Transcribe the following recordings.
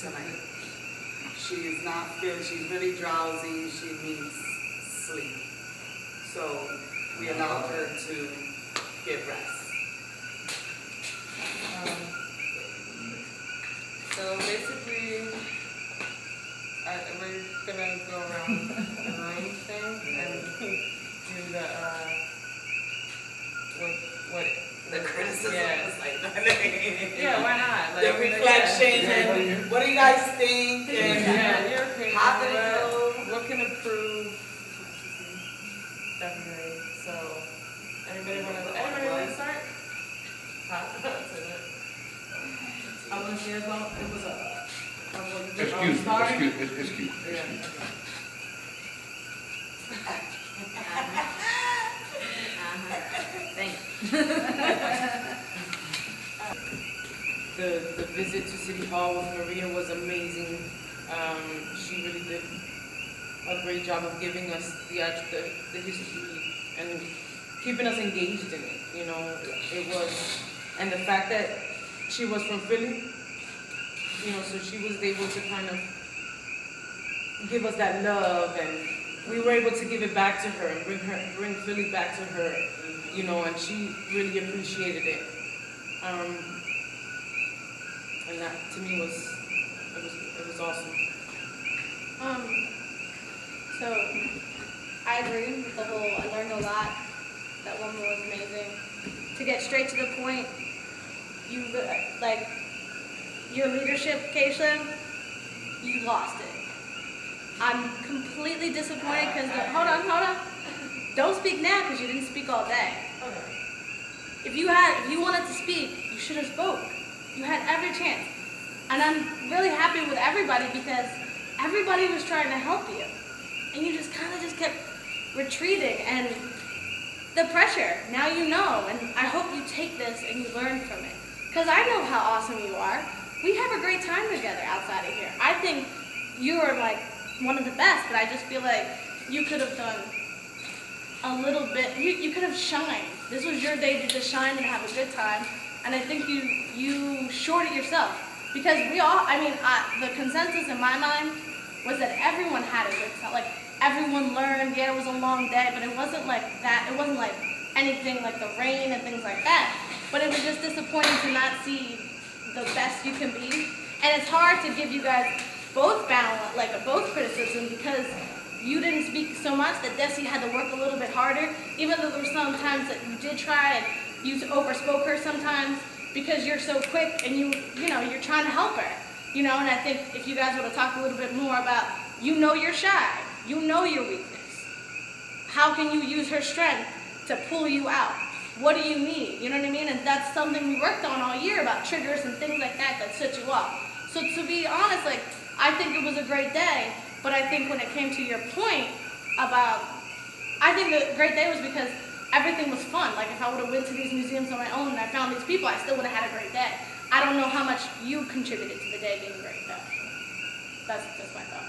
tonight. She is not fit. She's really drowsy. She needs sleep. So we allowed her to get rest. So basically, we're gonna go around the room thing and do the what The criticism is like yeah, why not? Like, the reflection and what do you guys think and your opinion. how did it go? What can improve? Definitely. So anybody wanna start? I want to say as well, it was Excuse. Yeah. Thanks. The visit to City Hall with Maria was amazing. She really did a great job of giving us the history and keeping us engaged in it. You know, it was, and the fact that she was from Philly, you know, so she was able to kind of give us that love, and we were able to give it back to her and bring Philly back to her, you know, and she really appreciated it. And that to me was awesome. So I agree with the whole, I learned a lot. That woman was amazing. To get straight to the point, you, like, your leadership, Keisha, you lost it. I'm completely disappointed because, hold on. Don't speak now because you didn't speak all day. If you wanted to speak, you should have spoke. You had every chance. And I'm really happy with everybody because everybody was trying to help you. And you just kind of just kept retreating, and the pressure, now you know, and I hope you take this and you learn from it. Because I know how awesome you are. We have a great time together outside of here. I think you are like one of the best, but I just feel like you could have done a little bit, you could have shined. This was your day to just shine and have a good time, and I think you shorted yourself. Because we all, the consensus in my mind was that everyone had a good time. Like, everyone learned, yeah, it was a long day, but it wasn't like that. It wasn't like anything like the rain and things like that. But it was just disappointing to not see the best you can be. And it's hard to give you guys both balance, like both criticism, because you didn't speak so much that Desi had to work a little bit harder, even though there were some times that you did try and you overspoke her sometimes because you're so quick and you're trying to help her. You know, and I think if you guys would have talked a little bit more about, you're shy, you know your weakness. How can you use her strength to pull you out? What do you need? You know what I mean? And that's something we worked on all year about triggers and things like that set you up. So to be honest, like, I think it was a great day, but I think when it came to your point about, I think the great day was because everything was fun. Like, if I would have went to these museums on my own and I found these people, I still would have had a great day. I don't know how much you contributed to the day being a great day. That's just my thought.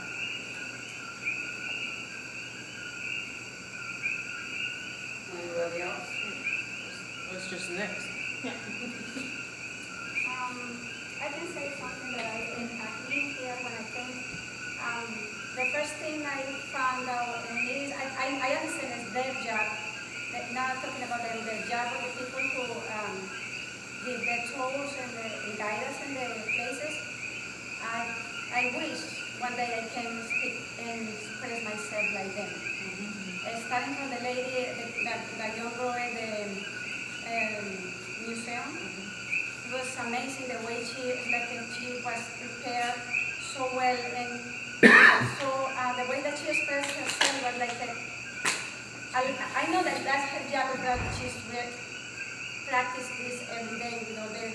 Anybody else? What's just next? Yeah. I can say something that I impacted here when I came. The first thing I found out, and it is, I understand it's their job, not talking about them, the job of the people who give the tours and the guide us in the places. I wish one day I can speak and express myself like them. Starting from the lady, the young girl in the museum, it was amazing the way she was prepared so well, and so the way that she expressed herself was like I know that that's her job, but she's practice this every day, you know, the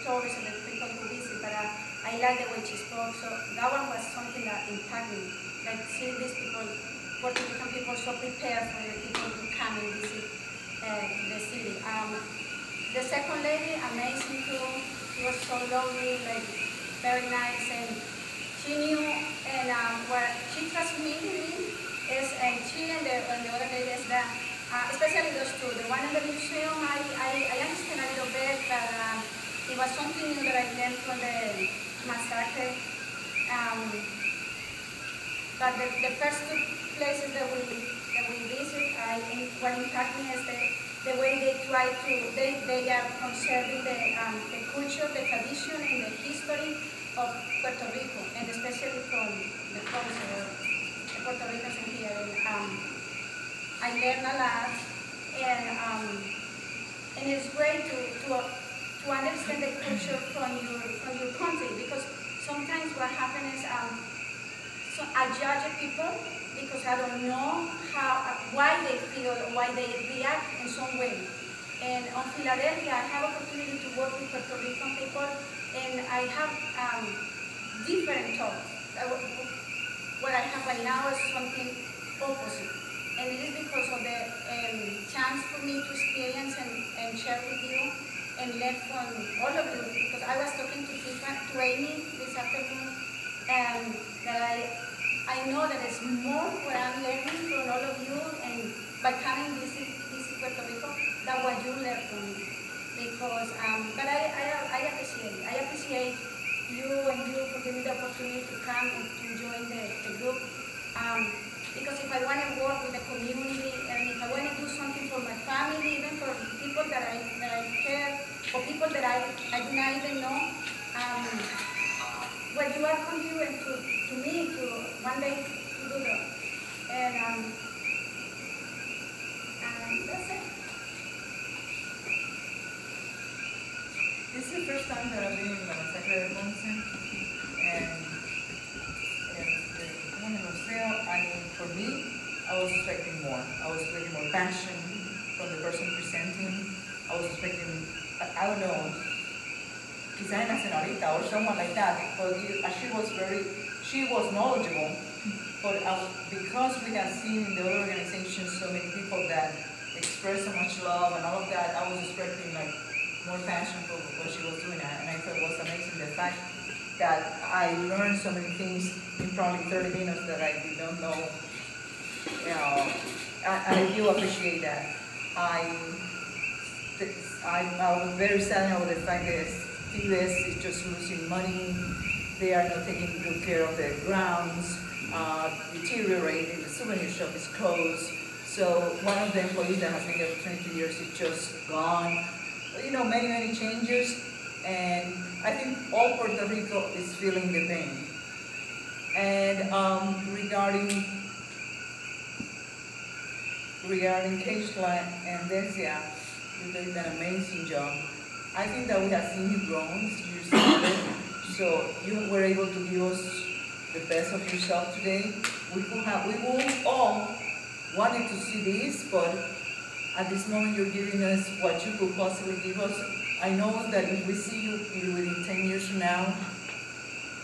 tourists and the people who visit, but I like the way she spoke, so that one was something that impacted me, like seeing these people, working different people so prepared for the people who come and visit the city. The second lady, amazing too, she was so lovely, like very nice, and she knew, and what she transmitted me is, and she and the other lady is that, especially those two. The one in the museum, I understand a little bit, but it was something new that I learned from the massacre But the first two places that we visit, what impacted me is the way they try to, they are conserving the culture, the tradition, and the history of Puerto Rico, and especially from the Ponce, the Puerto Ricans in here. And I learned a lot, and it's great to understand the culture from your country, because sometimes what happens is so I judge people because I don't know why they feel, why they react in some way. And on Philadelphia, I have opportunity to work with Puerto Rican people, and I have different thoughts. What I have right now is something opposite. And it is because of the chance for me to experience and share with you and learn from all of you. Because I was talking to Amy this afternoon, and that I know that it's more what I'm learning from all of you, and by coming visit Puerto Rico, than what you learn from me. Because, but I appreciate you and you for giving me the opportunity to come and to join the group. Because if I want to work with the community, and if I want to do something for my family, even for people that I care, or people that I do not even know, what you are contributing to me to one day to do that. And that's it. This is the first time that I've been in La Masacre de Ponce, and I mean, for me, I was expecting more. I was expecting more passion from the person presenting. I was expecting, I don't know, quizá una señorita or someone like that, but she was knowledgeable, but because we have seen in the other organizations so many people that express so much love and all of that, I was expecting like more passion for what she was doing, and I thought it was amazing the fact that I learned so many things in probably 30 minutes that I did not know. I do appreciate that. I was very sad about the fact that Tibes is just losing money. They are not taking good care of the grounds, deteriorating, the souvenir shop is closed. So one of the employees that has been there for 22 years is just gone. You know, many changes, and I think all Puerto Rico is feeling the pain. And regarding Keishla and Desia, you did an amazing job. I think that we have seen you grown since you started, so you were able to give us the best of yourself today. We will all wanted to see this, but at this moment you're giving us what you could possibly give us. I know that if we see you within 10 years from now,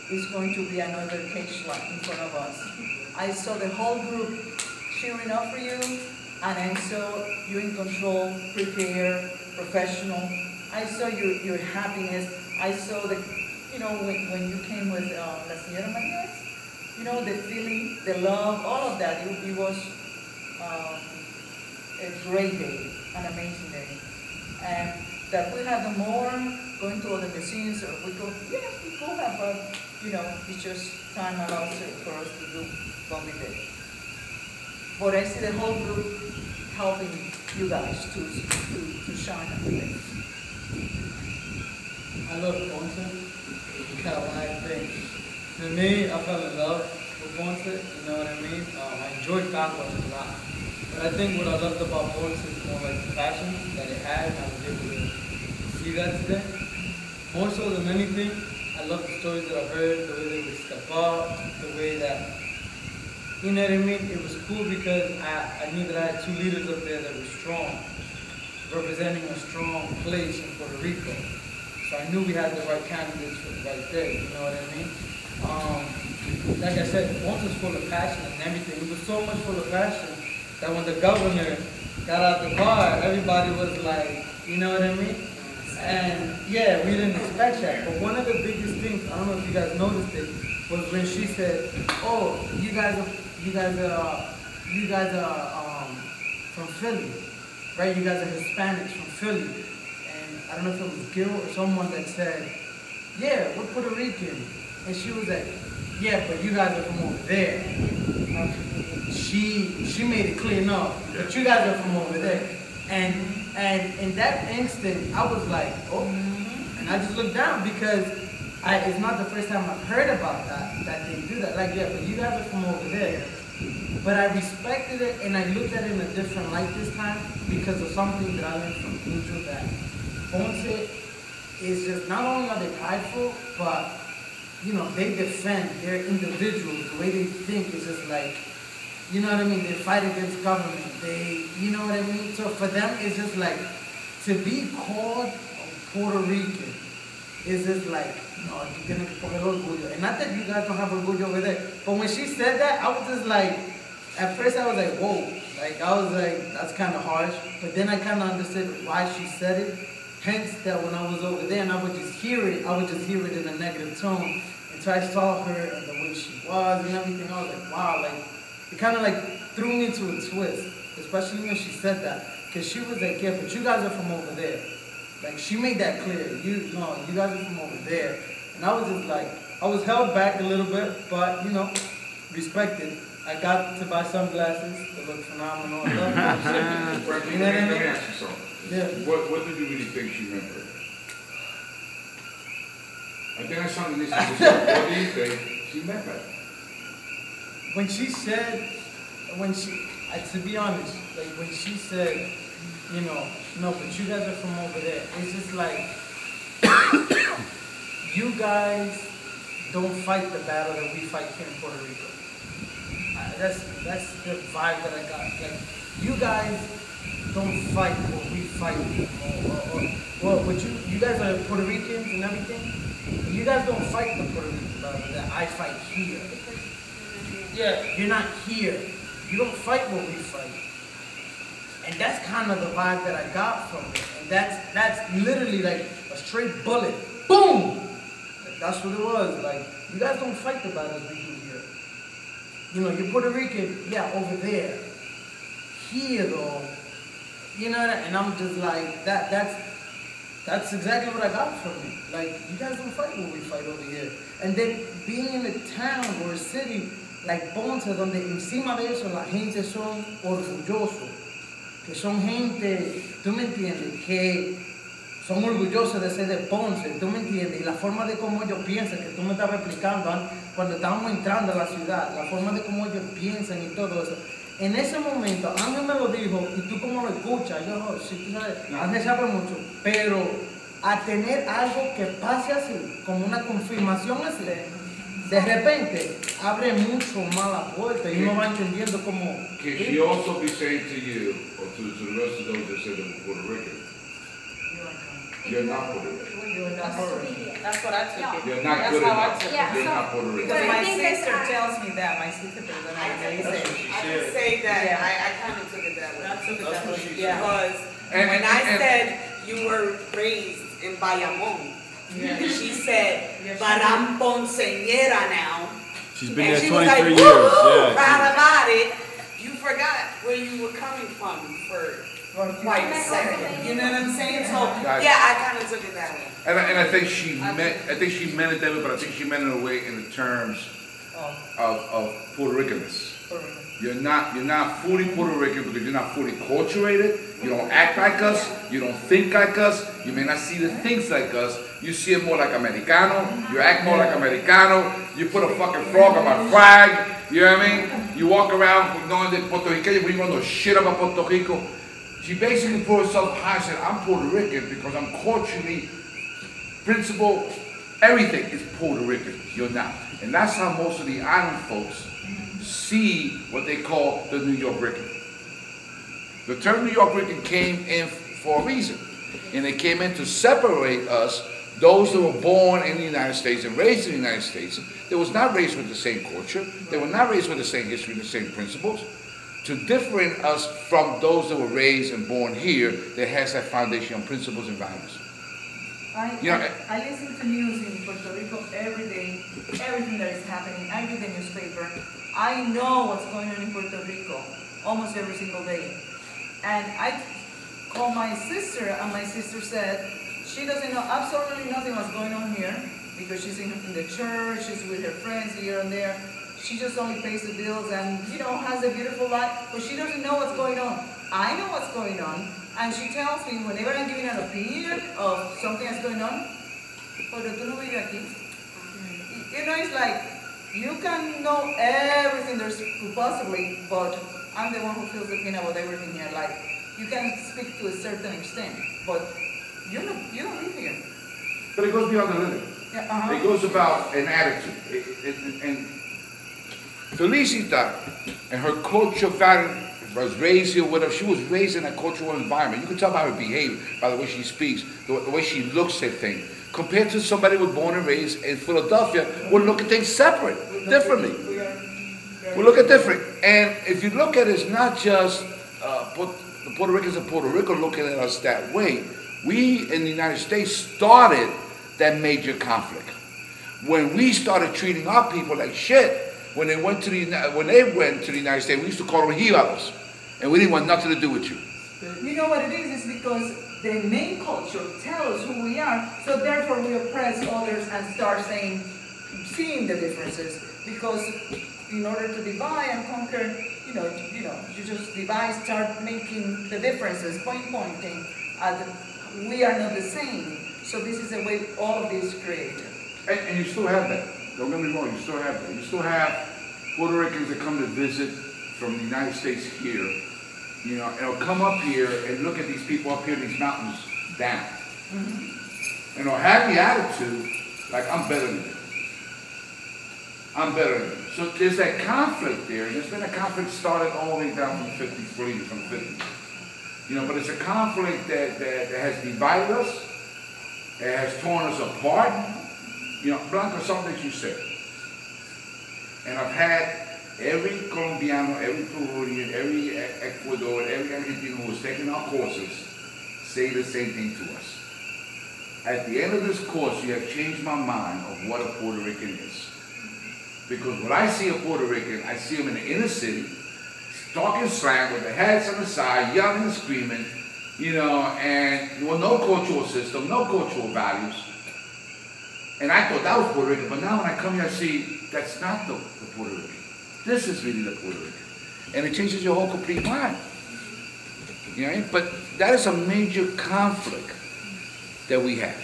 it's going to be another Keishla in front of us. I saw the whole group cheering up for you, and I saw you in control, prepared, professional. I saw your happiness. I saw the, you know, when you came with La Señora María, you know, the feeling, the love, all of that. It was a great day, an amazing day. And that we have more going to other museums, or we go, yes, we go have, but you know, it's just time allows for us to do what we did. But I see the whole group helping you guys to shine at the day. I love Ponce. Got a lot of things. To me, I fell in love with Ponce, you know what I mean? I enjoyed Caguas a lot. But I think what I loved about Ponce is more like the passion that it had, and I was able to see that today. More so than anything, I love the stories that I've heard, the way they would step up, the way that, you know what I mean? It was cool because I knew that I had two leaders up there that were strong, representing a strong place in Puerto Rico. So I knew we had the right candidates for the right day, you know what I mean? Like I said, Ponce was full of passion and everything. It was so much full of passion that when the governor got out the car, everybody was like, you know what I mean? And yeah, we didn't expect that. But one of the biggest things, I don't know if you guys noticed it, was when she said, "Oh, you guys are from Philly, right? You guys are Hispanics from Philly." And I don't know if it was Gil or someone that said, "Yeah, we're Puerto Rican." And she was like, yeah, but you guys are from over there. She made it clear, no, but you guys are from over there. And in that instant, I was like, oh, and I just looked down because it's not the first time I've heard about that they do that. Like, yeah, but you guys are from over there. But I respected it and I looked at it in a different light this time because of something that I learned from Angel, that Ponce is just, not only are they prideful, but, you know, they defend their individuals. The way they think is just like, you know what I mean? They fight against government. They, you know what I mean? So for them, it's just like, to be called a Puerto Rican is just like, no, you're gonna coger orgullo. And not that you guys don't have orgullo over there, but when she said that, I was just like, at first I was like, whoa. Like, I was like, that's kind of harsh. But then I kind of understood why she said it. Hence, that when I was over there and I would just hear it, in a negative tone. And so I saw her and the way she was and everything. I was like, wow, like, it kind of like threw me into a twist, especially when she said that. Because she was like, yeah, but you guys are from over there. Like, she made that clear. You guys are from over there. And I was just like, I was held back a little bit, but, you know, respected. I got to buy sunglasses. They look phenomenal. I love them. Let You know what I me mean? ask you something. Yeah. What did you really think she meant by that? I think I saw the list. What do you think she meant by that? When she said, to be honest, like when she said, you know, no, but you guys are from over there, it's just like, you guys don't fight the battle that we fight here in Puerto Rico. That's the vibe that I got. Like, you guys don't fight what we fight. You guys are Puerto Ricans and everything. You guys don't fight the Puerto Rican battle that I fight here. Yeah, you're not here. You don't fight what we fight. And that's kind of the vibe that I got from it. And that's literally like a straight bullet. Boom! Like, that's what it was. Like, you guys don't fight the battles we do here. You know, you're Puerto Rican, yeah, over there. Here though, you know, and I'm just like, that's exactly what I got from it. Like, you guys don't fight what we fight over here. And then being in a town or a city like Ponce, donde encima de eso la gente son orgullosos, que son gente, tú me entiendes, que son orgullosos de ser de Ponce, tú me entiendes, y la forma de cómo ellos piensan, que tú me estabas explicando cuando estábamos entrando a la ciudad, la forma de cómo ellos piensan y todo eso. En ese momento, Ángel me lo dijo, y tú como lo escuchas, yo, si tú sabes, Ángel sabe mucho, pero a tener algo que pase así, como una confirmación así, de repente, abre mucho más la puerta y uno va entendiendo como... Can she also be saying to you, or to the rest of those that say they're Puerto Rican, you're not Puerto Rican. You're not Puerto Rican. That's what I took it. You're not That's good how I enough. took it. Yeah, You're so- not Puerto Rican. Because But I my think that, sister tells me that. My sister, perdona, I me can dice. say that, Yeah. I kind of took it that way. I took it that way. Yeah. Because when I said you were raised in Bayamón, and she said, but I'm Ponceñera now. She's been And there she was like, 23 woo, years. Yeah. proud about it. You forgot where you were coming from for quite a second. You know what I'm saying? So, Gotcha. yeah, I kind of took it that way. And I think she meant it that way, but I think she meant it in a way in the terms of Puerto Ricanness. You're not fully Puerto Rican because you're not fully culturated. You don't act like us. You don't think like us. You may not see the things like us. You see it more like Americano. You act more like Americano. You put a fucking frog on my flag. You know what I mean? You walk around knowing that Puerto Rican, we don't know shit about Puerto Rico. She basically put herself high and said, I'm Puerto Rican because I'm culturally, principle, everything is Puerto Rican. You're not. And that's how most of the island folks see what they call the New York Rican. The term New York Rican came in for a reason. And it came in to separate us, those that were born in the United States and raised in the United States. They was not raised with the same culture. They were not raised with the same history and the same principles. To differentiate us from those that were raised and born here that has that foundation on principles and values. I listen to news in Puerto Rico every day, everything that is happening. I read the newspaper. I know what's going on in Puerto Rico almost every single day. And I called my sister, and my sister said she doesn't know absolutely nothing what's going on here because she's in the church, she's with her friends here and there. She just only pays the bills and, you know, has a beautiful life, but she doesn't know what's going on. I know what's going on, and she tells me whenever I'm giving an opinion of something that's going on, pero tú no vives aquí. You know, it's like, you can know everything there could possibly, but I'm the one who feels the pain about everything here. Like, you can speak to a certain extent, but you don't live here. But it goes beyond the living. Yeah, It goes about an attitude. And Felicita and her culture was raised here with her. She was raised in a cultural environment. You can tell by her behavior, by the way she speaks, the way she looks at things. Compared to somebody who was born and raised in Philadelphia, would look at things separate, differently. We look at different. And if you look at it, it's not just the Puerto Ricans of Puerto Rico looking at us that way. We in the United States started that major conflict. When we started treating our people like shit, when they went to the United States, we used to call them jibaros, and we didn't want nothing to do with you. You know what it is? It's because the main culture tells us who we are, so therefore we oppress others and start seeing the differences. Because in order to divide and conquer, you just divide, start making the differences, pointing at we are not the same. So this is the way all of this is created. And you still have that. Don't get me wrong, you still have that. You still have Puerto Ricans that come to visit from the United States here, and they'll come up here and look at these people up here in these mountains down. And they'll have the attitude like, I'm better than you. I'm better than you. So there's that conflict there, and there's been a conflict started all the way down from the 50s, from the 50s. But it's a conflict that has divided us, it has torn us apart. Blanca, something that you said. And I've had every Colombiano, every Peruvian, every Ecuador, every Argentino who was taking our courses say the same thing to us. At the end of this course, you have changed my mind of what a Puerto Rican is. Because when I see a Puerto Rican, I see them in the inner city, talking slang with their heads on the side, yelling and screaming, and no cultural system, no cultural values. And I thought that was Puerto Rican, but now when I come here, I see that's not the Puerto Rican. This is really the Puerto Rican. And it changes your whole complete mind. But that is a major conflict that we have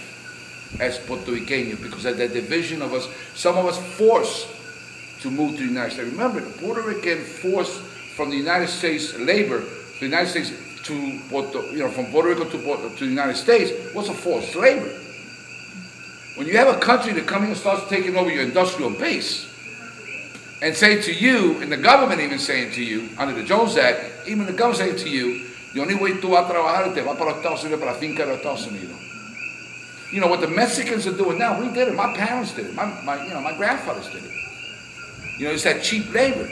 as Puerto Ricanos, because of that division of us, some of us forced to move to the United States. Remember, the Puerto Rican force from the United States labor, the United States to from Puerto Rico to the United States was a forced labor. When you have a country that comes in and starts taking over your industrial base and say to you, and the government even saying to you, under the Jones Act, even the government saying to you, the only way tú vas a trabajar es te vas para los Estados Unidos, para la finca de los Estados Unidos. What the Mexicans are doing now, we did it. My parents did it. My grandfathers did it. It's that cheap labor.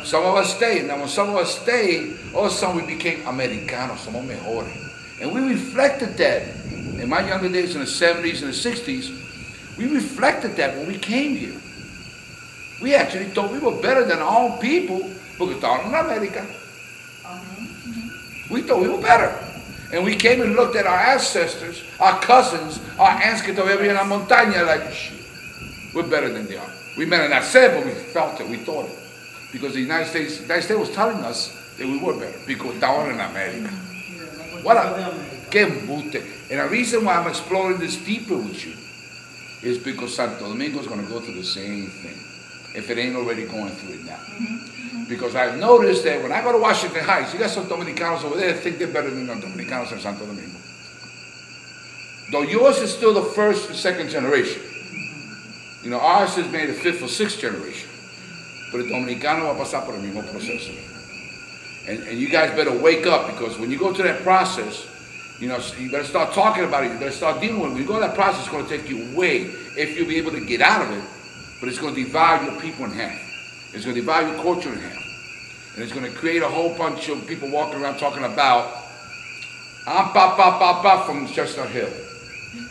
Some of us stayed. Now, when some of us stayed, all of a sudden we became Americanos, somos mejores. And we reflected that. In my younger days, in the 70s and the 60s, we reflected that when we came here. We actually thought we were better than our own people because estábamos en America. We thought we were better. And we came and looked at our ancestors, our cousins, our aunts que todavía vivían en la montaña, like, shit, we're better than they are. We may not say it, but we felt it, we thought it. Because the United States was telling us that we were better because estábamos en America. What a... And the reason why I'm exploring this deeper with you is because Santo Domingo is going to go through the same thing, if it ain't already going through it now. Because I've noticed that when I go to Washington Heights, you got some Dominicanos over there that think they're better than the Dominicanos in Santo Domingo. Though yours is still the first and second generation. Ours is maybe the fifth or sixth generation. But the Dominicano va a pasar por el mismo proceso. And you guys better wake up, because when you go to that process, you better start talking about it. You better start dealing with it. When you go to that process, it's going to take you away if you'll be able to get out of it. But it's going to divide your people in half. It's going to divide your culture in half. And it's going to create a whole bunch of people walking around talking about, I'm pa from Chestnut Hill.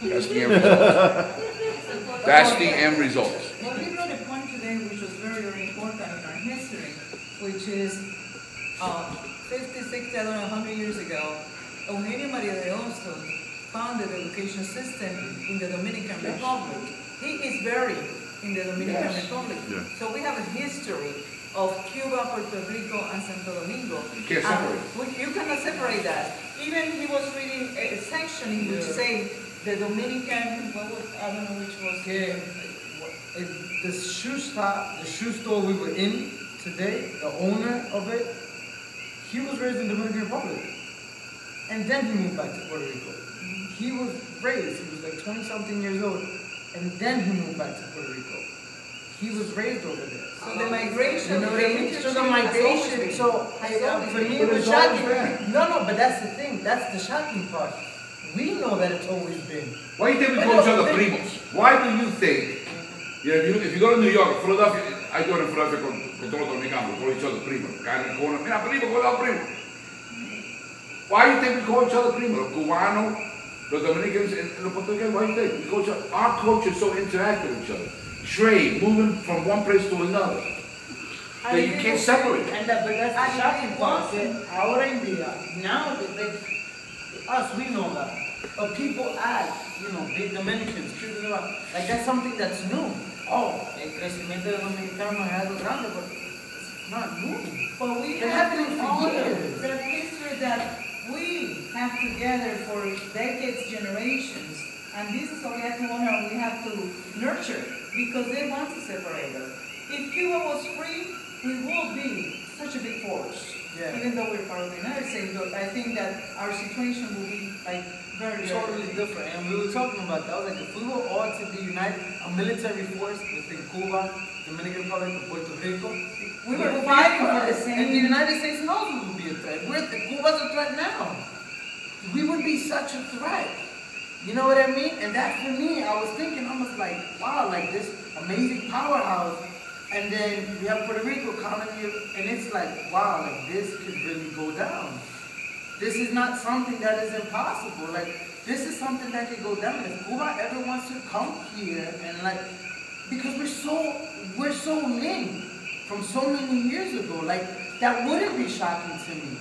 That's the end result. That's the end result. Well, we brought a point today which was very, very important in our history, which is 50, 60, 100 years ago, Eugenio María de Hostos founded education system in the Dominican Republic. He is buried in the Dominican Republic. Yeah. So we have a history of Cuba, Puerto Rico, and Santo Domingo. You can't separate. You cannot separate that. Even he was reading a section in which say the Dominican, I don't know which was. The shoe store we were in today, the owner of it, he was raised in the Dominican Republic. And then he moved back to Puerto Rico. He was like 20-something years old, and then he moved back to Puerto Rico. He was raised over there. So the migration, you know what I mean? So the migration, for me it was shocking. No, but that's the thing. That's the shocking part. We know that it's always been. Why do you think we call each other primos? Why do you think? Yeah, if you go to New York, Philadelphia, I go to Philadelphia con todos los dominicanos, we call each other primo. Guy in the corner, mira primo, call primo. Why do you think we call each other primo? Los Cubanos, los Dominicans, and los Portuguese, why do you think? We call each other, our culture is so interactive with each other. Trade, moving from one place to another. That you can't separate. But that's the shocking part. Ahora en día, now, us, we know that. But people add, big Dominicans, Cubans, like that's something that's new. Oh, el crecimiento de dominicanos es algo grande, but it's not new. But we It's have happening to for honor years. the history that we have together for decades, generations, and this is what we have to honor and we have to nurture, because they want to separate us. If Cuba was free, we would be such a big force. Yeah. Even though we're part of the United States, but I think that our situation will be like very Totally different. And we were talking about that. I was like, if we were all to be united, a military force within Cuba, Dominican Republic, and Puerto Rico, we were fighting for the And the same. United States knows we would be a threat. Cuba's a threat now. We would be such a threat. You know what I mean? And that for me, I was thinking, I was like, wow, like this amazing powerhouse. And then we have Puerto Rico colony, and it's like, wow, like this could really go down. This is not something that is impossible. Like, this is something that could go down. If Cuba ever wants to come here and like, because we're so linked from so many years ago, like, that wouldn't be shocking to me.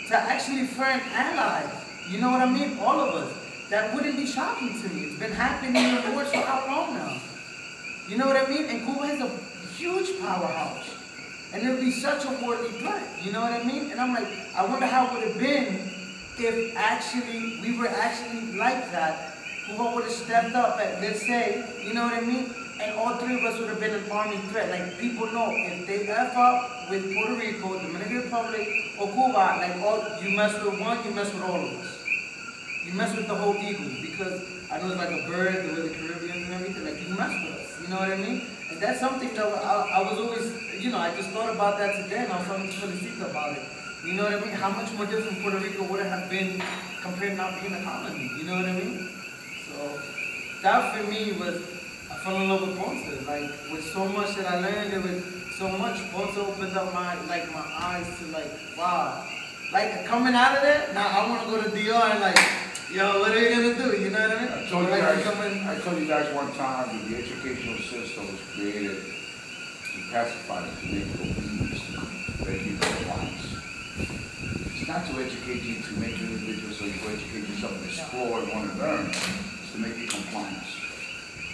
To actually friend allies, you know what I mean? All of us. That wouldn't be shocking to me. It's been happening in the wars for how long now? You know what I mean? And Cuba has a huge powerhouse. And it would be such a worthy threat. You know what I mean? And I'm like, I wonder how it would have been if actually we were actually like that. Cuba would have stepped up at, let's say, you know what I mean? And all three of us would have been an army threat. Like, people know if they F up with Puerto Rico, Dominican Republic, or Cuba, like, you mess with one, you mess with all of us. You mess with the whole eagle, because I know it's like a bird, the way the Caribbean and everything, like, you mess with us, you know what I mean? And that's something that I was always, I just thought about that today, and I was talking to Felicita about it. You know what I mean? How much more different Puerto Rico would have been compared to not being a colony, you know what I mean? So, that for me was, I fell in love with Ponce, like, with so much that I learned, and with so much, Ponce opened up my eyes to, like, wow. Like, coming out of there, now I want to go to DR and, like, yo, what are you going to do? You know what I mean? I told you guys one time that the educational system was created to pacify you, to make you obedience, to make you compliance. It's not to educate you to make you individual so you go educate yourself and explore and want to learn. It's to make you compliance,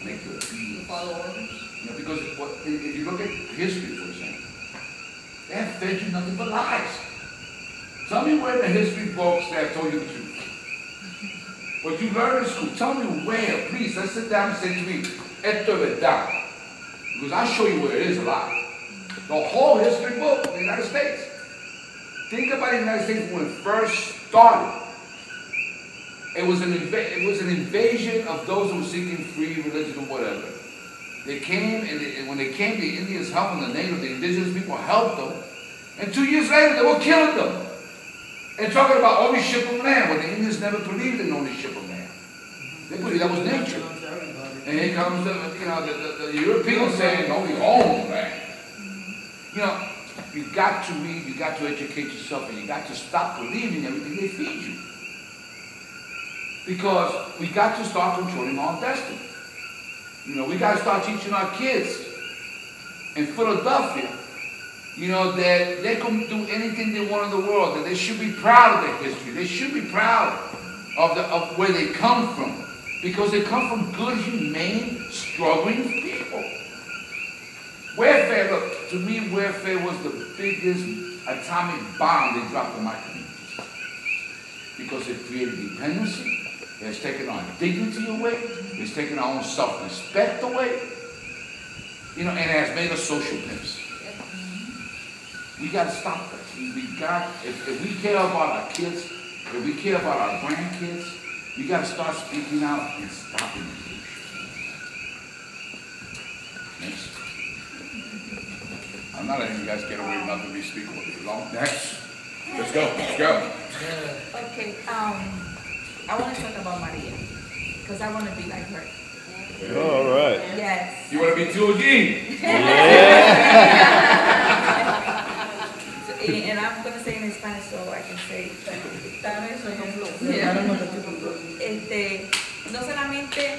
make you obedience. Follow orders. Because if you look at history, for example, they have fed you nothing but lies. Tell me where in the history books they have told you the truth. What you learn in school, tell me where, please. Let's sit down and say to me, esto es verdad. Because I'll show you where it is a lie. The whole history book of the United States. Think about the United States when it first started. It was an invasion of those who were seeking free religion or whatever. They came, and when they came, the Indians helped them, the indigenous people helped them. And 2 years later, they were killing them. And talking about ownership of land, when the Indians never believed in ownership of land. They believed that was nature. And here comes the Europeans saying, no, we own land. You got to read, you got to educate yourself, and you got to stop believing everything they feed you. Because we got to start controlling our destiny. We got to start teaching our kids in Philadelphia, that they can do anything they want in the world, that they should be proud of their history. They should be proud of where they come from. Because they come from good, humane, struggling people. Welfare, look, to me, welfare was the biggest atomic bomb they dropped on my community. Because it created dependency, it has taken our dignity away, it's taken our own self-respect away, you know, and it has made us social pimps. We got to stop that. If we care about our kids, if we care about our grandkids, we got to start speaking out and stopping the bullshit. Next. I'm not letting you guys get away with nothing we speak with you long. Next. Let's go. Let's go. Okay, I want to talk about Maria, because I want to be like her. All right. Yes. You want to be Georgine? And I'm going to say in Spanish so I can say Spanish or I don't know the two. No solamente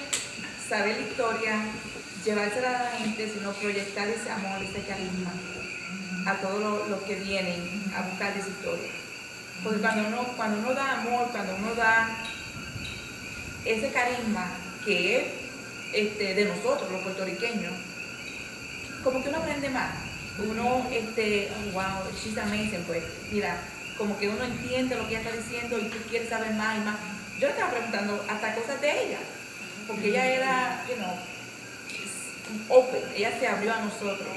saber la historia, llevársela a la gente, sino proyectar ese amor, ese carisma a todos los que vienen a buscar esa historia. Porque cuando uno da amor, cuando uno da ese carisma que es de nosotros, los puertorriqueños, como que uno aprende más. Uno, oh, wow, she's amazing, pues, mira, como que uno entiende lo que ella está diciendo y tú quieres saber más y más. Yo le estaba preguntando hasta cosas de ella, porque ella era, open, ella se abrió a nosotros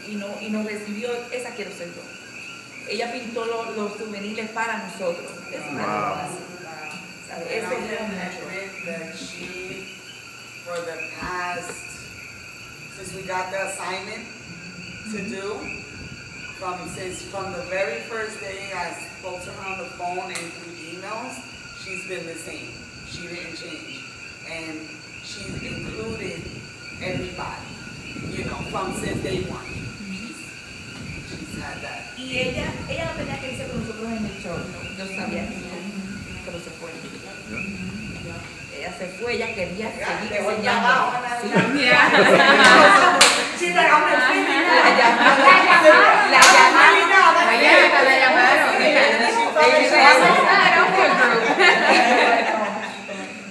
y nos recibió, esa quiero ser yo. Ella pintó los souvenirs para nosotros. Es una cosa así. ¿Sabes? Eso es mucho. That she, for the past, since we got the assignment to do, from the very first day I spoke to her on the phone and through emails, she's been the same. She didn't change. And she's included everybody, from since day one. She's had that. Y ella no tenía que irse con nosotros en el show, yo sabía pero se fue. Ella se fue, ella quería seguir enseñando. Sí, la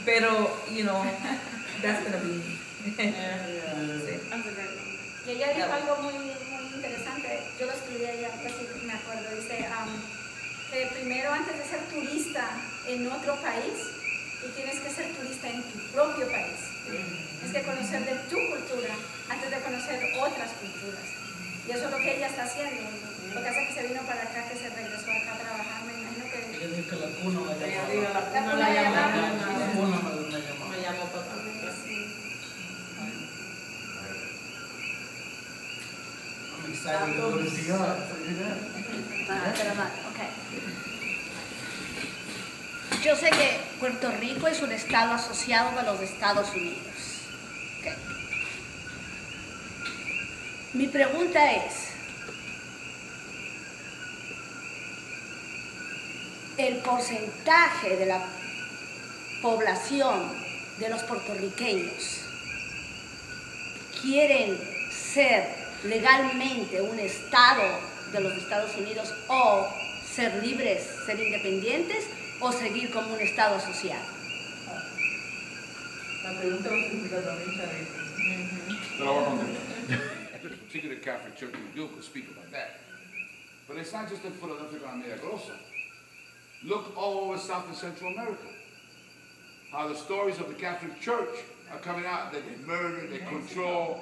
pero, that's gonna be. Y ella dijo algo muy interesante, yo lo escribí allá, pues sí, me acuerdo, dice que primero antes de ser turista en otro país, tú tienes que ser turista en tu propio país. Tienes que conocer de tu cultura antes de conocer otras culturas. Y eso es lo que ella está haciendo. Lo que hace que se vino para acá, que se regresó acá a trabajar, me imagino que... Ella dijo que la cuna la llamaba. La cuna la llamaba. La cuna me llamó papá. I'm excited to go to see her. Okay. Yo sé que Puerto Rico es un estado asociado a los Estados Unidos. Okay. Mi pregunta es, el porcentaje de la población de los puertorriqueños quieren ser legalmente un estado de los Estados Unidos o ser libres, ser independientes o seguir como un estado asociado. La pregunta va a ser también, The particular Catholic Church in Duke will speak about that. But it's not just in Philadelphia and Milagrosa. Look all over South and Central America. How the stories of the Catholic Church are coming out, that they murder, they control.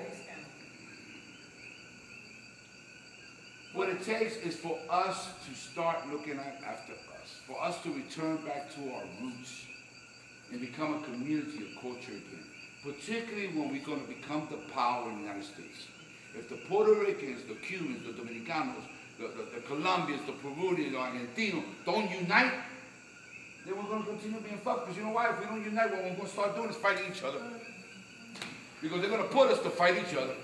What it takes is for us to start looking after us, for us to return back to our roots and become a community of culture again, particularly when we're going to become the power in the United States. If the Puerto Ricans, the Cubans, the Dominicanos, the Colombians, the Peruvians, the Argentinos don't unite, then we're going to continue being fucked. Because you know why? If we don't unite, what we're going to start doing is fighting each other. Because they're going to put us to fight each other.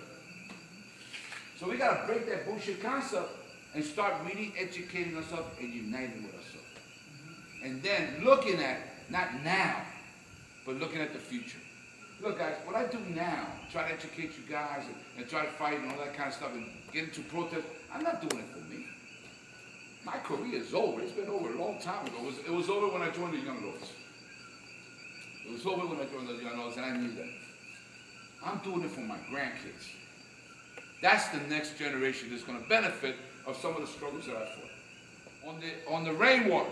So we got to break that bullshit concept and start really educating ourselves and uniting with ourselves. And then looking at, not now, but looking at the future. Look guys, what I do now, try to educate you guys and try to fight and all that kind of stuff and get into protest, I'm not doing it for me. My career is over. It's been over a long time ago. It was over when I joined the Young Lords. It was over when I joined the Young Adults, and I knew that. I'm doing it for my grandkids. That's the next generation that's going to benefit of some of the struggles that I fought. On the rainwater,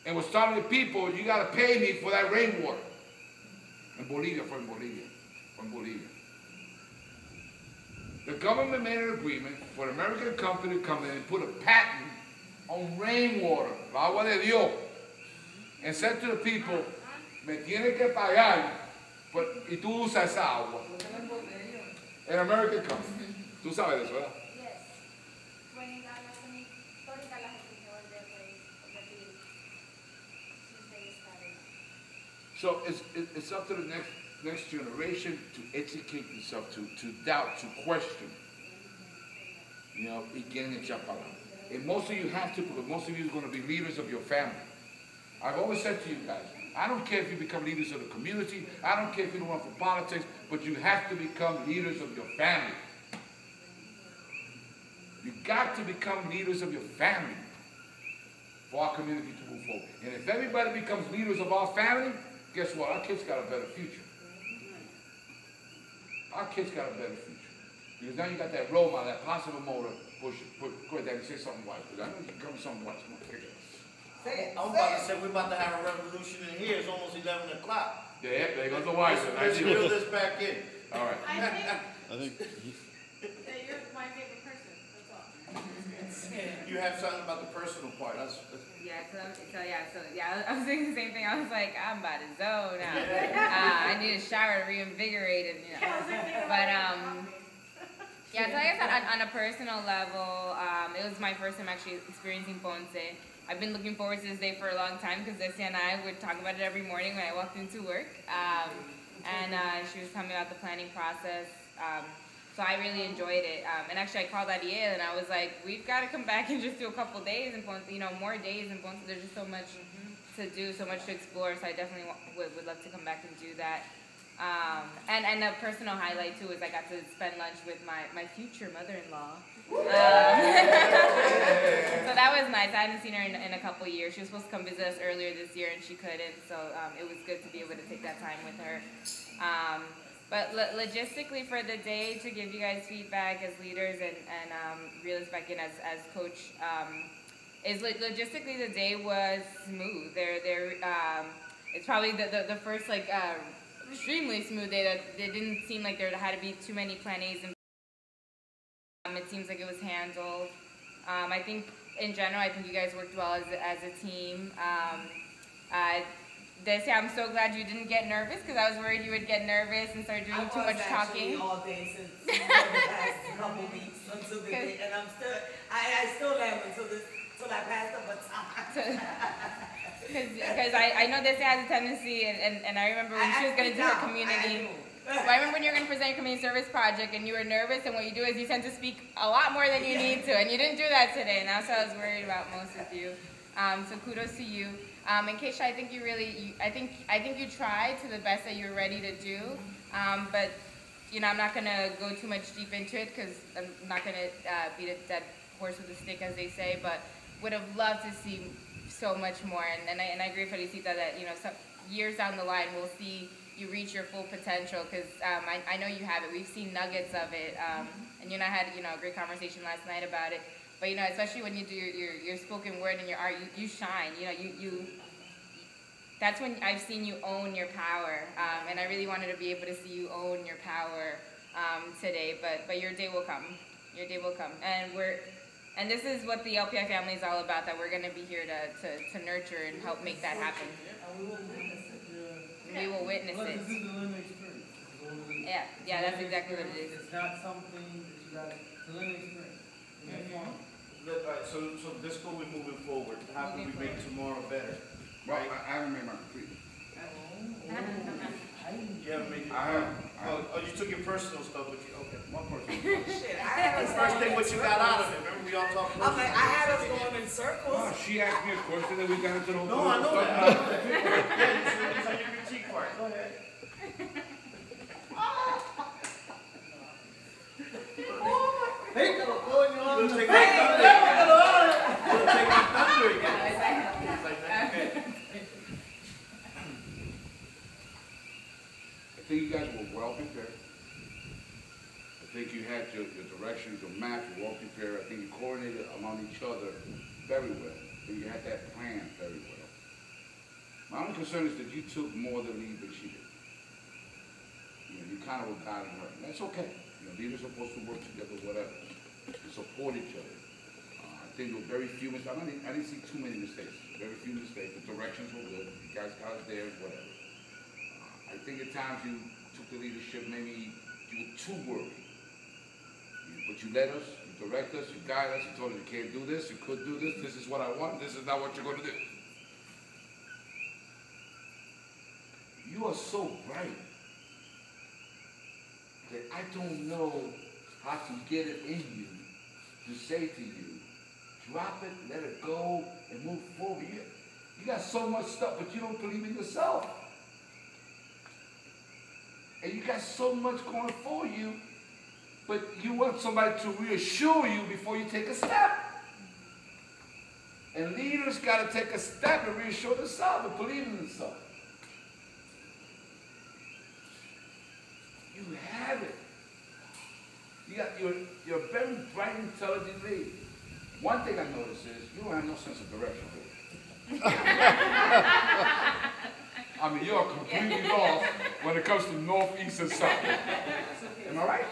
and was telling the people, you got to pay me for that rainwater. In Bolivia, from Bolivia. The government made an agreement for an American company to come in and put a patent on rainwater, el agua de Dios, and said to the people, me tiene que pagar, y tú usas esa agua. An American company. Tú sabes eso, ¿verdad? Yes. When la nación histórica las exigió del país, since they started. So it's up to the next generation to educate themselves, to doubt, to question. You know, y quieren echar para adelante. And most of you have to, because most of you are going to be leaders of your family. I've always said to you guys, I don't care if you become leaders of the community, I don't care if you don't run for politics, but you have to become leaders of your family. You got to become leaders of your family for our community to move forward. And if everybody becomes leaders of our family, guess what? Our kids got a better future. Our kids got a better future. Because now you got that role model, that positive motor. Go ahead, Daddy, say something wise. Because I know you can come with something wise. Come on, take it. I'm about to say we're about to have a revolution in here. It's almost 11 o'clock. Yeah, there goes the wise one. Let's reel this back in. All right. I think that you're my favorite person. That's all. You have something about the personal part. Yeah, I was thinking the same thing. I was like, I'm about to zone out. I need a shower to reinvigorate it, you know. But yeah, so like I said, on a personal level, it was my first time actually experiencing Ponce. I've been looking forward to this day for a long time because Desia and I would talk about it every morning when I walked into work. And she was telling me about the planning process. So I really enjoyed it. And actually I called Ariel and I was like, we've got to come back and just do a couple days in Ponce, you know, more days in Ponce. There's just so much to do, so much to explore. So I definitely would love to come back and do that. And a personal highlight too is I got to spend lunch with my future mother-in-law. So that was nice. I hadn't seen her in a couple years. She was supposed to come visit us earlier this year and she couldn't. So it was good to be able to take that time with her. But logistically for the day, to give you guys feedback as leaders and reel us back in as coach, is logistically the day was smooth. It's probably the first like extremely smooth day. That it didn't seem like there had to be too many plan A's. It seems like it was handled. I think in general, I think you guys worked well as a team. Desia, I'm so glad you didn't get nervous because I was worried you would get nervous and start doing too much talking. All day since the past couple weeks until the day, and I still am until I pass the baton. Because I know Desia has a tendency, and I remember when she was going to do her community. I remember when you were going to present your community service project and you were nervous, and what you do is you tend to speak a lot more than you need to, and you didn't do that today, and that's what I was worried about most with you. So kudos to you. And Keisha, I think I think you tried to the best that you were ready to do, but you know I'm not going to go too much deep into it because I'm not going to beat a dead horse with a stick, as they say, but would have loved to see so much more, and I agree with Felicita that, you know, some years down the line we'll see you reach your full potential, because I know you have it. We've seen nuggets of it, and you and I had, you know, a great conversation last night about it. But you know, especially when you do your spoken word and your art, you shine. You know, you that's when I've seen you own your power, and I really wanted to be able to see you own your power today. But your day will come. Your day will come, and this is what the LPI family is all about. That we're going to be here to nurture and help make that happen. We will witness it. This is the learning experience. Yeah, that's exactly what it is. It's not something that you got to learn experience. So this goal we're moving forward. How can we make tomorrow better? Well, I haven't made my retreat. You haven't made it. I have. Oh, you took your personal stuff with you. Okay. One person. Shit, I had us First thing, going what in you got out of circles. it? Remember we all talked I'm about like, I had us going in circles. No, she asked me a question and we got into the whole No, I know that. I know that. Yeah, it's on your critique part. Go ahead. Hey, You'll take my thunder again. You'll take my thunder again. It's like that. Okay. directions, your map, your walk prepare. I think you coordinated among each other very well. And you had that plan very well. My only concern is that you took more of the lead than she did. You know, you kind of were guiding her. And that's okay. You know, leaders are supposed to work together, whatever, and support each other. I think there were very few mistakes. I didn't see too many mistakes. Very few mistakes. The directions were good. You guys got us there, whatever. I think at times you took the leadership, maybe you were too worried. But you led us, you direct us, you guide us, you told us you can't do this, you could do this, this is what I want, this is not what you're going to do. You are so bright that I don't know how to get it in you to say to you, drop it, let it go, and move forward. You got so much stuff, but you don't believe in yourself. And you got so much going for you, but you want somebody to reassure you before you take a step. And leaders got to take a step and reassure themselves and believe in themselves. You have it. You're a very bright, intelligent leader. One thing I notice is you don't have no sense of direction. I mean, you're completely lost when it comes to north, east, and south. Am I right?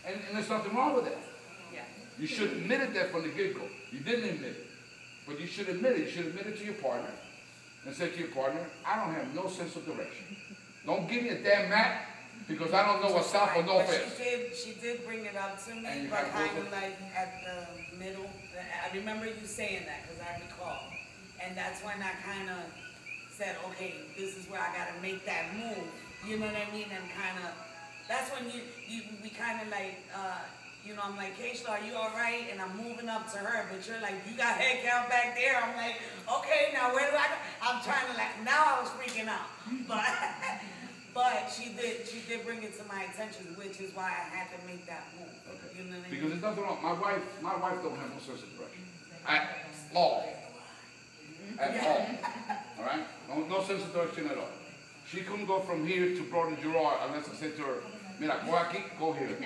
And there's nothing wrong with that. Yeah. You should admit it there from the get-go. You didn't admit it. But you should admit it. You should admit it to your partner and say to your partner, I don't have no sense of direction. Don't give me a damn map because I don't know what south or north is. She did bring it up to me, but kind of like at the middle. I remember you saying that because I recall. And that's when I kind of said, okay, this is where I got to make that move. You know what I mean? And kind of, that's when we kind of like, you know, I'm like, Keishla, are you all right? And I'm moving up to her, but you're like, you got head count back there. I'm like, okay, now where do I go? I'm trying to like, now I was freaking out. But she did bring it to my attention, which is why I had to make that move. Okay. You know what I mean? Because there's nothing wrong. My wife don't have no sense of direction. At all. At all. All right? No sense of direction at all. She couldn't go from here to Brother Gerard unless I said to her, mira, go aquí, go here.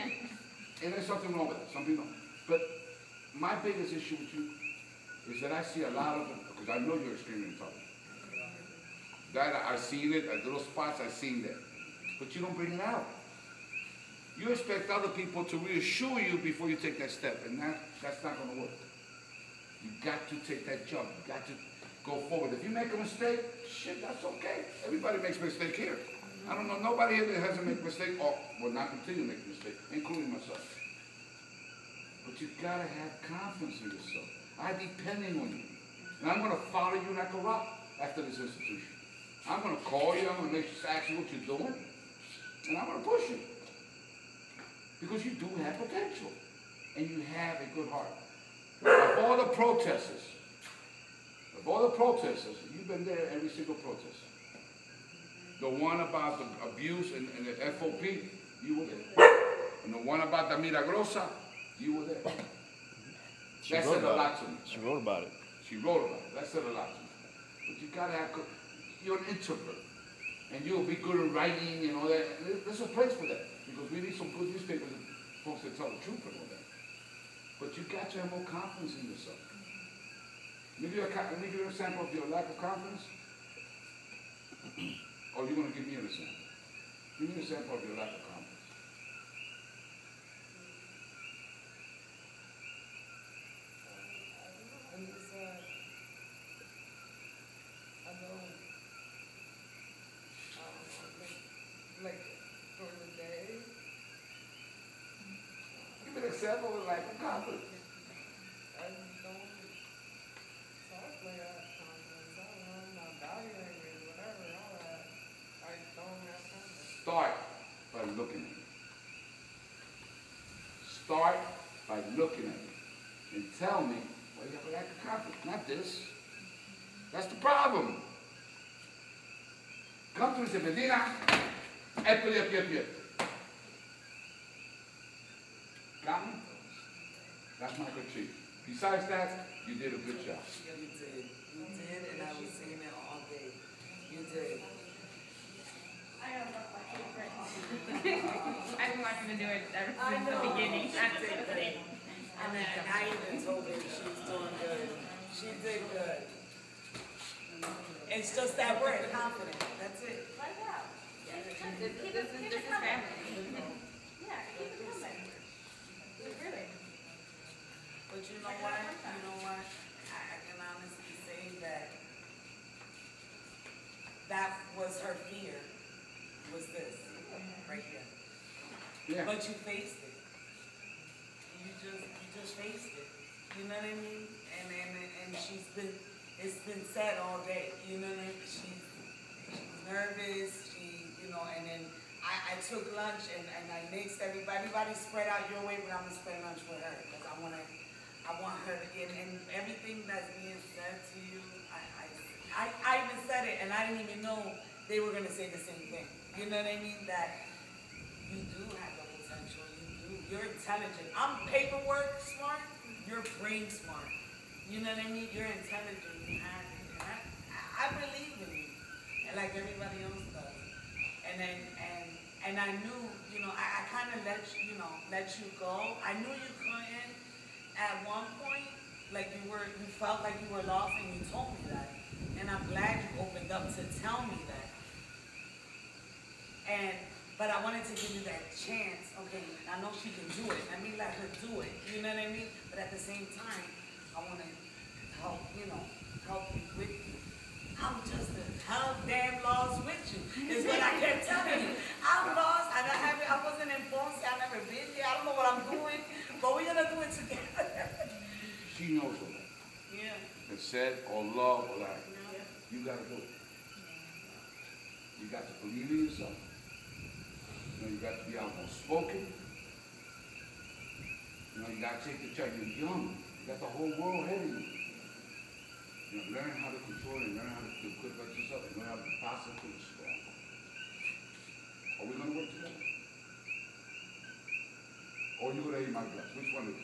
And there's something wrong with it. Something wrong. But my biggest issue with you is that I see a lot of them, because I know you're extremely intelligent. That I've seen it, at little spots I've seen that. But you don't bring it out. You expect other people to reassure you before you take that step, and that's not going to work. You got to take that jump. You got to go forward. If you make a mistake, shit, that's okay. Everybody makes a mistake here. I don't know nobody here that hasn't made a mistake, or will not continue to make a mistake, including myself. But you gotta have confidence in yourself. I'm depending on you. And I'm gonna follow you like a rock after this institution. I'm gonna call you, I'm gonna ask you what you're doing, and I'm gonna push you. Because you do have potential, and you have a good heart. Of all the protesters, you've been there every single protest. The one about the abuse and the FOP, you were there. And the one about the Milagrosa, you were there. That said a lot to me. She wrote about it. She wrote about it. That said a lot to me. But you gotta have good, you're an introvert. And you'll be good at writing and all that. There's a place for that. Because we need some good newspapers and folks that tell the truth and all that. But you got to have more confidence in yourself. Let me give you a sample of your lack of confidence. Or you're going to give me an example? Give me an example of your lack of confidence. And you said, I don't, like, during the day. Give me an example of lack of confidence. I don't talk like that confidence. I don't know, my body language, whatever, all that. I don't have confidence. Start by looking at it. Start by looking at it. And tell me, well, you have a lack of confidence. Not this. That's the problem. Come to me and say, Medina, got me? That's my critique. Besides that, you did a good job. You did. You did, and I was saying it all day. You did. I don't know my favorite. I've been wanting to do it ever since the beginning. That's the thing. And then I even told her she's doing good. She did good. It's just that word, confident. That's it. Like that. This is family. Yeah, keep it coming. Really. But you know what? You know what? I can honestly say that that was her fear, was this, right here. Yeah. But you faced it. You just faced it. You know what I mean? And it's been said all day. You know what I mean? She's nervous. And then I took lunch and I mixed everybody spread out your way, but I'm gonna spread lunch with her because I want her to get and everything that's being said to you. I even said it and I didn't even know they were gonna say the same thing. You know what I mean? That you do have the potential. You're intelligent. I'm paperwork smart. You're brain smart. You know what I mean? You're intelligent. You have it. I believe in you, and like everybody else does. And I knew, I kind of let you go. I knew you couldn't at one point, like you felt like you were lost, and you told me that. And I'm glad you opened up to tell me that. But I wanted to give you that chance. Okay, I know she can do it. Let me let her do it. You know what I mean? But at the same time, I want to help you with you. I'm just a hell damn lost with you, is what I kept telling you. I'm lost, I wasn't in Ponce, I've never been there, I don't know what I'm doing, but we're gonna do it together. She knows all that. Yeah. It's said or love or like, Yeah. you gotta do it. You got to believe in yourself. You got to be outspoken. You got to take the charge. You're young. You got the whole world ahead of you. Learn how to control it, learn how to feel good about yourself, and learn how to be positive and strong. Are we going to work together? Or are you going to eat my guts? Which one is it?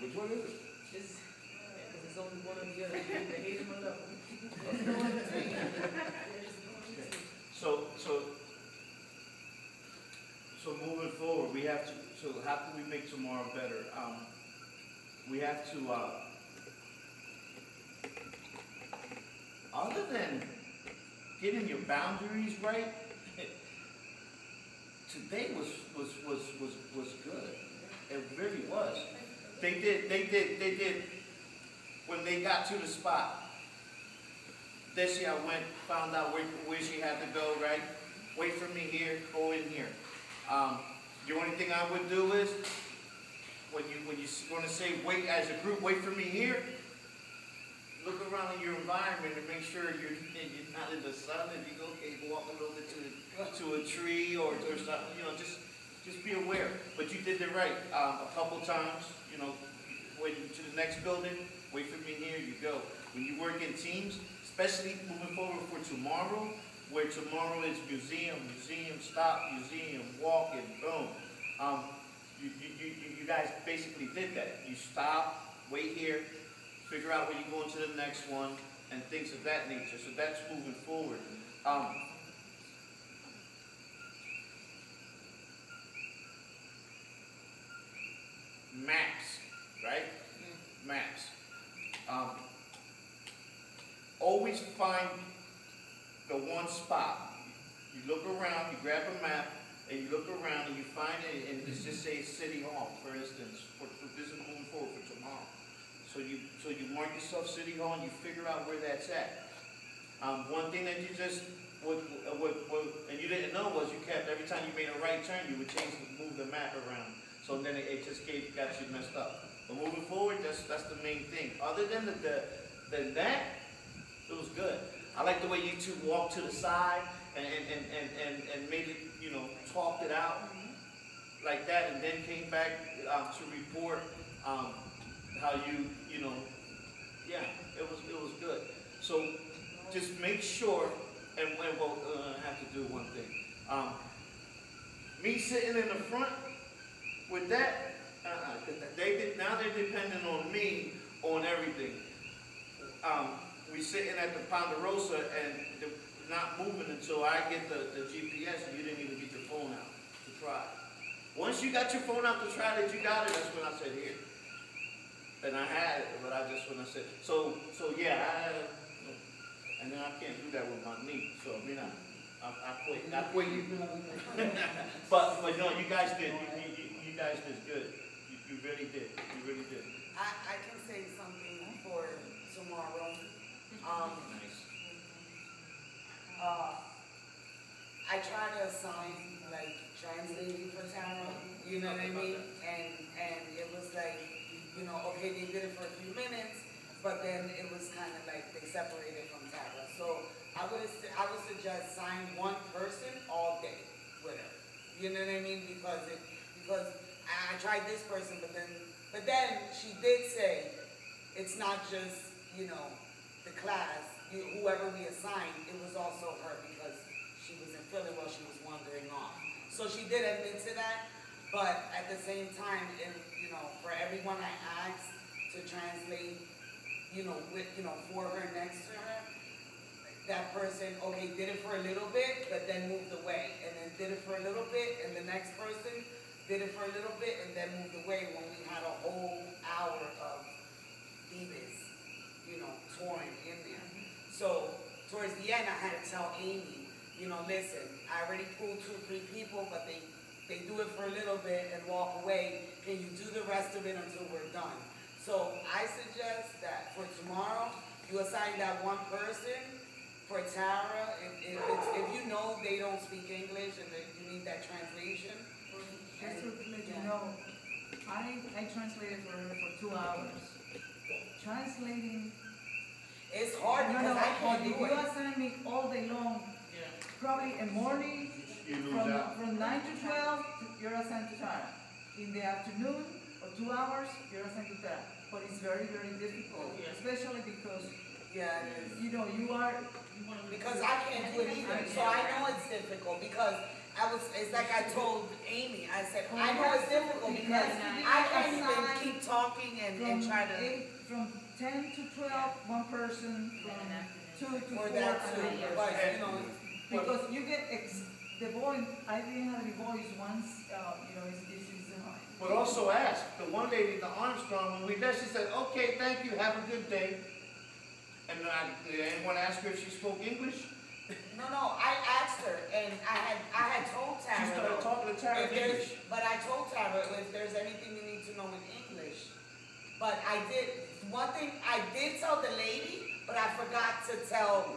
Which one is it? Because it's only one or the other. You either hate him or love him. So moving forward, we have to, so how can we make tomorrow better? We have to, other than getting your boundaries right, today was good. It really was. They did, when they got to the spot, Decia went, found out where she had to go, right? Wait for me here, go in here. The only thing I would do is, when you're going to say wait as a group, wait for me here, look around in your environment and make sure you're not in the sun. If you go, okay, walk a little bit to a tree or something, just be aware. But you did it right a couple times, wait to the next building, wait for me here, you go. When you work in teams, especially moving forward for tomorrow, where tomorrow is museum, stop, museum, walk, and boom. You guys basically did that. You stop, wait here, figure out where you're going to the next one, and things of that nature. So that's moving forward. Maps, right? Maps. Always find the one spot. You look around, you grab a map, and you look around and you find it, and let's just say City Hall, for instance, for this is moving forward for tomorrow. So you mark yourself City Hall and you figure out where that's at. One thing that you just and you didn't know was you kept, every time you made a right turn, you would move the map around. So then it just got you messed up. But moving forward, that's the main thing. Other than that, it was good. I like the way you two walked to the side and made it, talked it out like that, and then came back to report how yeah, it was good. So just make sure, and I have to do one thing. Me sitting in the front with that, now they're depending on me on everything. We sitting at the Ponderosa, and not moving until I get the GPS, and you didn't even get your phone out to try it. Once you got your phone out to try that you got it, that's when I said here. And I had it, but when I said, so yeah, and then I can't do that with my knee, so I mean, I quit. But no, you guys did. You guys did good. You really did. You really did. I can say something for tomorrow. Nice. I try to assign like translating for Tara, you know what I mean? And it was like, you know, okay, they did it for a few minutes, but then it was kind of like they separated from Tara. So I would suggest sign one person all day with her. You know what I mean? Because I tried this person, but then she did say it's not just, you know, the class, whoever we assigned, it was also her because she was in Philly while she was wandering off. So she did admit to that, but at the same time, you know, for everyone I asked to translate, you know, for her next to her, that person, okay, did it for a little bit, but then moved away, and then did it for a little bit, and the next person did it for a little bit, and then moved away when we had a whole hour of divas, you know, touring in there. So towards the end, I had to tell Amy, you know, listen, I already pulled 2 or 3 people, but they do it for a little bit and walk away. Can you do the rest of it until we're done? So I suggest that for tomorrow, you assign that one person. For Tara, if you know they don't speak English and that you need that translation. Just to let you know, I translated for her for 2 hours. Translating. It's hard because I can't do it. If you assign me all day long, probably a morning from 9 to 12, you're assigned to Tara. In the afternoon or 2 hours, you're assigned to Tara. But it's very, very difficult, especially because you know you are. Because I can't do it either, so I know it's difficult because it's like I told Amy, I said, I know it's difficult because I can't even keep talking and try to. From 10 to 12, one person, from 2 to 4. Or that too, but you know. Because you get the voice, I didn't have the voice once, you know, it's But also ask, the one lady, the Armstrong, when we left, she said, okay, thank you, have a good day. And did anyone ask her if she spoke English? No, I asked her, and I had told Tara. She started talking to Tara in English. But I told Tara if there's anything you need to know in English. But one thing I did tell the lady, but I forgot to tell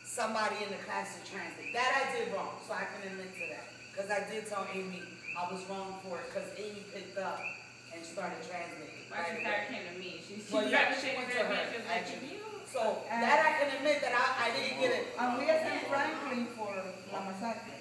somebody in the class to translate. That I did wrong, so I can admit to that. Because I did tell Amy I was wrong for it, because Amy picked up and started translating. My sister came to me. She went to her, actually. So that I can admit that I didn't get it. And we asked Franklin for La Masacre.